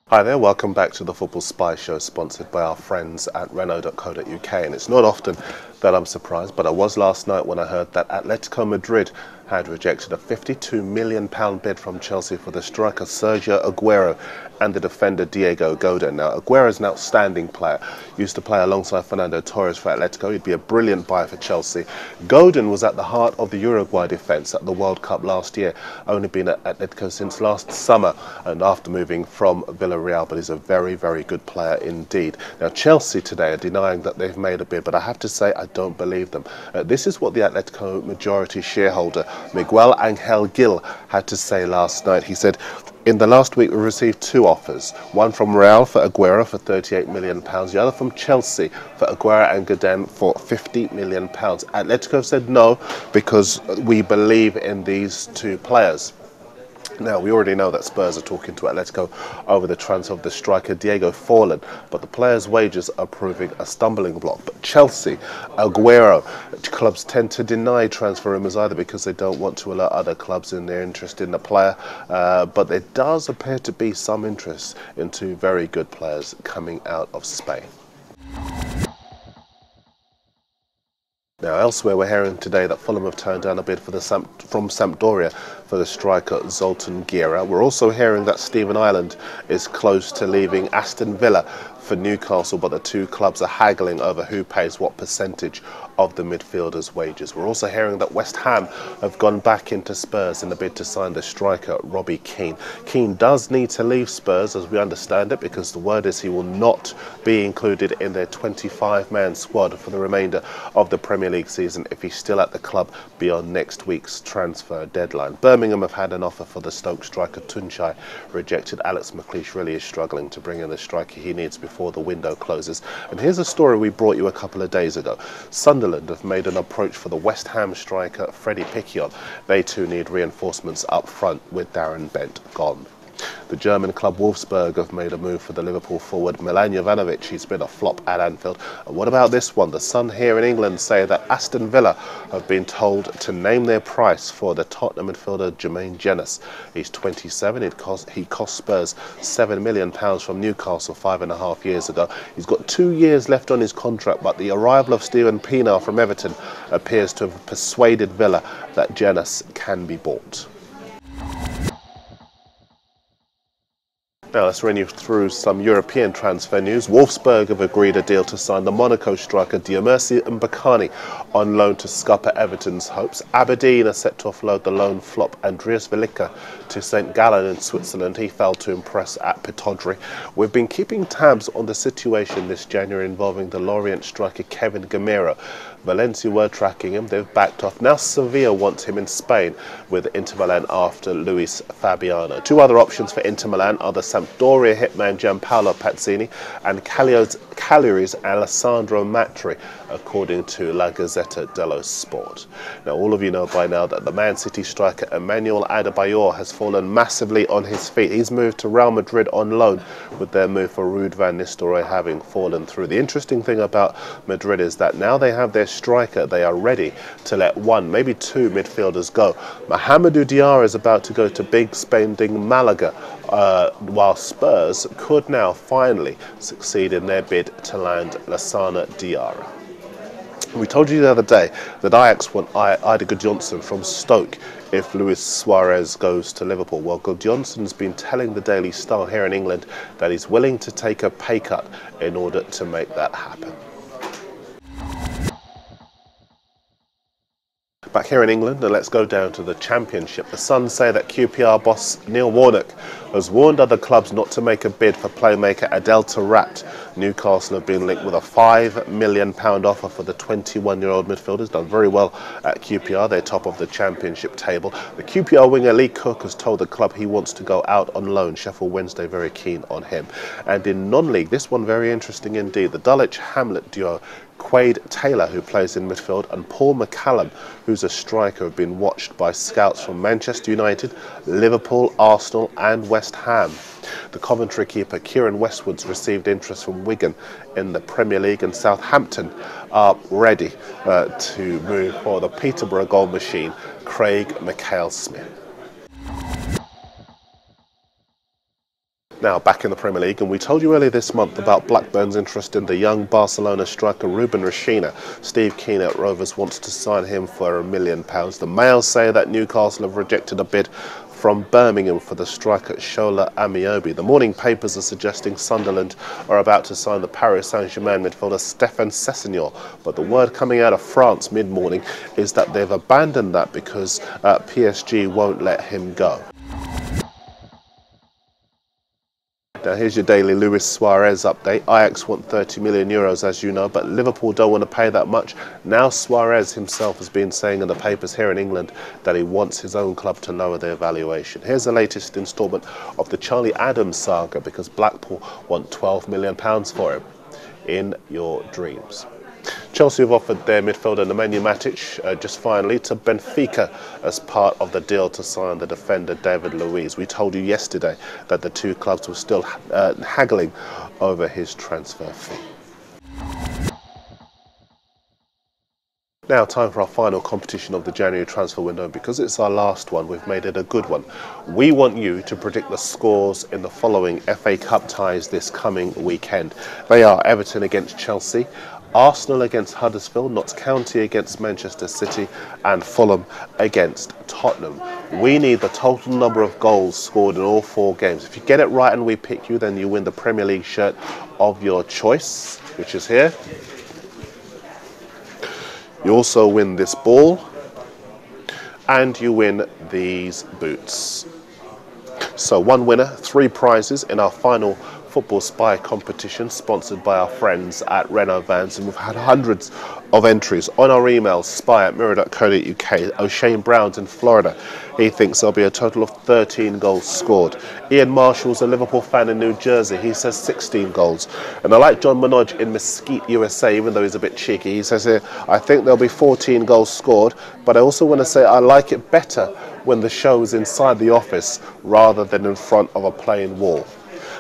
Hi there, welcome back to the Football Spy Show, sponsored by our friends at Renault.co.uk. And it's not often that I'm surprised, but I was last night when I heard that Atletico Madrid had rejected a £52 million bid from Chelsea for the striker Sergio Aguero and the defender Diego Godin. Now, Aguero is an outstanding player. Used to play alongside Fernando Torres for Atletico. He'd be a brilliant buy for Chelsea. Godin was at the heart of the Uruguay defence at the World Cup last year, only been at Atletico since last summer and after moving from Villarreal, but he's a very, very good player indeed. Now, Chelsea today are denying that they've made a bid, but I have to say I don't believe them. This is what the Atletico majority shareholder Miguel Angel Gil had to say last night. He said, "In the last week we received two offers, one from Real for Aguero for £38 million, the other from Chelsea for Aguero and Godin for £50 million. Atletico said no because we believe in these two players." Now, we already know that Spurs are talking to Atletico over the transfer of the striker Diego Forlan, but the players' wages are proving a stumbling block. But Chelsea, Aguero, clubs tend to deny transfer rumours either because they don't want to allow other clubs in their interest in the player. But there does appear to be some interest in two very good players coming out of Spain. Now, elsewhere, we're hearing today that Fulham have turned down a bid for from Sampdoria for the striker Zoltan Gera. We're also hearing that Stephen Ireland is close to leaving Aston Villa for Newcastle, but the two clubs are haggling over who pays what percentage of the midfielder's wages. We're also hearing that West Ham have gone back into Spurs in a bid to sign the striker Robbie Keane. Keane does need to leave Spurs, as we understand it, because the word is he will not be included in their 25-man squad for the remainder of the Premier League season if he's still at the club beyond next week's transfer deadline. Birmingham have had an offer for the Stoke striker Tunchai rejected. Alex McLeish really is struggling to bring in the striker he needs before the window closes. And here's a story we brought you a couple of days ago. Sunderland have made an approach for the West Ham striker Freddie Piquion. They too need reinforcements up front with Darren Bent gone. The German club Wolfsburg have made a move for the Liverpool forward Milan Jovanovic. He's been a flop at Anfield. And what about this one? The Sun here in England say that Aston Villa have been told to name their price for the Tottenham midfielder Jermaine Jenas. He's 27. He cost Spurs £7 million from Newcastle 5.5 years ago. He's got 2 years left on his contract, but the arrival of Steven Pienaar from Everton appears to have persuaded Villa that Jenas can be bought. Now let's run you through some European transfer news. Wolfsburg have agreed a deal to sign the Monaco striker Diomisi Mbakani on loan to scupper Everton's hopes. Aberdeen are set to offload the lone flop Andreas Velica to St Gallen in Switzerland. He failed to impress at Pittodrie. We've been keeping tabs on the situation this January involving the Lorient striker Kevin Gamero. Valencia were tracking him, they've backed off. Now Sevilla wants him in Spain with Inter Milan after Luis Fabiano. Two other options for Inter Milan are the Sampdoria hitman Gianpaolo Pazzini and Cagliari's Alessandro Matri, according to La Gazzetta dello Sport. Now, all of you know by now that the Man City striker Emmanuel Adebayor has fallen massively on his feet. He's moved to Real Madrid on loan, with their move for Ruud van Nistelrooy having fallen through. The interesting thing about Madrid is that now they have their striker, they are ready to let one, maybe two midfielders go. Mohamedou Diarra is about to go to big spending Malaga, while Spurs could now finally succeed in their bid to land Lassana Diarra. We told you the other day that Ajax want Ida Gudjohnsen from Stoke if Luis Suarez goes to Liverpool. Well, Gudjohnsen's been telling the Daily Star here in England that he's willing to take a pay cut in order to make that happen. Back here in England, and let's go down to the Championship. The Sun say that QPR boss Neil Warnock has warned other clubs not to make a bid for playmaker Adel Taarabt. Newcastle have been linked with a £5 million offer for the 21-year-old midfielder. He's done very well at QPR. They're top of the Championship table. The QPR winger Lee Cook has told the club he wants to go out on loan. Sheffield Wednesday very keen on him. And in non-league, this one very interesting indeed. The Dulwich-Hamlet duo Quade Taylor, who plays in midfield, and Paul McCallum, who's a striker, have been watched by scouts from Manchester United, Liverpool, Arsenal and West Ham. The Coventry keeper Kieran Westwood's received interest from Wigan in the Premier League, and Southampton are ready to move for the Peterborough goal machine, Craig McHale-Smith. Now back in the Premier League, and we told you earlier this month about Blackburn's interest in the young Barcelona striker Ruben Rashina. Steve Keane at Rovers wants to sign him for £1 million. The Mail say that Newcastle have rejected a bid from Birmingham for the striker Shola Amiobi. The morning papers are suggesting Sunderland are about to sign the Paris Saint-Germain midfielder Stéphane Sessegnon, but the word coming out of France mid-morning is that they've abandoned that because PSG won't let him go. Now here's your daily Luis Suarez update. Ajax want €30 million, as you know, but Liverpool don't want to pay that much. Now Suarez himself has been saying in the papers here in England that he wants his own club to lower their valuation. Here's the latest instalment of the Charlie Adams saga, because Blackpool want £12 million for him. In your dreams. Chelsea have offered their midfielder Emmanuel Adebayor just finally to Benfica as part of the deal to sign the defender Darren Lewis. We told you yesterday that the two clubs were still haggling over his transfer fee. Now time for our final competition of the January transfer window, and because it's our last one, we've made it a good one. We want you to predict the scores in the following FA Cup ties this coming weekend. They are Everton against Chelsea, Arsenal against Huddersfield, Notts County against Manchester City, and Fulham against Tottenham. We need the total number of goals scored in all 4 games. If you get it right and we pick you, then you win the Premier League shirt of your choice, which is here. You also win this ball, and you win these boots. So 1 winner, 3 prizes in our final Football Spy competition, sponsored by our friends at Renault Vans, and we've had hundreds of entries on our email, spy@mirror.co.uk. O'Shane Brown's in Florida. He thinks there'll be a total of 13 goals scored. Ian Marshall's a Liverpool fan in New Jersey. He says 16 goals. And I like John Manoj in Mesquite, USA, even though he's a bit cheeky. He says here, I think there'll be 14 goals scored, but I also want to say I like it better when the show is inside the office rather than in front of a plain wall.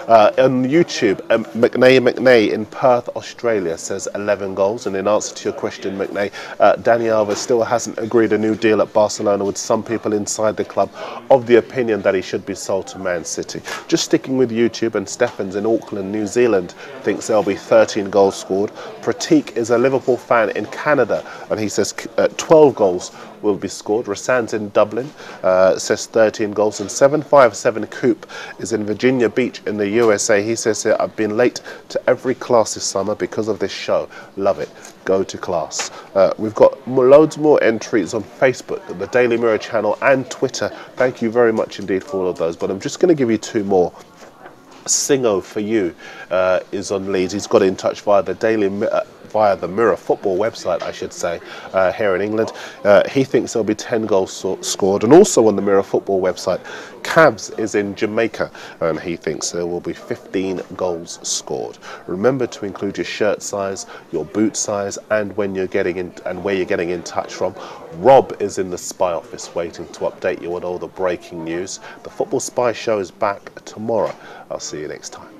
On YouTube, McNay in Perth, Australia says 11 goals. And in answer to your question, McNay, Dani Alves still hasn't agreed a new deal at Barcelona, with some people inside the club of the opinion that he should be sold to Man City. Just sticking with YouTube, and Stephens in Auckland, New Zealand thinks there'll be 13 goals scored. Pratik is a Liverpool fan in Canada, and he says 12 goals will be scored. Rassan's in Dublin, says 13 goals, and 757 Coop is in Virginia Beach in the USA. He says here, I've been late to every class this summer because of this show. Love it. Go to class. We've got loads more entries on Facebook, the Daily Mirror channel, and Twitter. Thank you very much indeed for all of those, but I'm just going to give you 2 more. Singo for you is on Leeds. He's got in touch via the Mirror Football website, I should say, here in England. He thinks there'll be 10 goals scored. And also on the Mirror Football website, Cabs is in Jamaica, and he thinks there will be 15 goals scored. Remember to include your shirt size, your boot size, and when you're getting in and where you're getting in touch from. Rob is in the Spy office waiting to update you on all the breaking news. The Football Spy show is back tomorrow. I'll see you next time.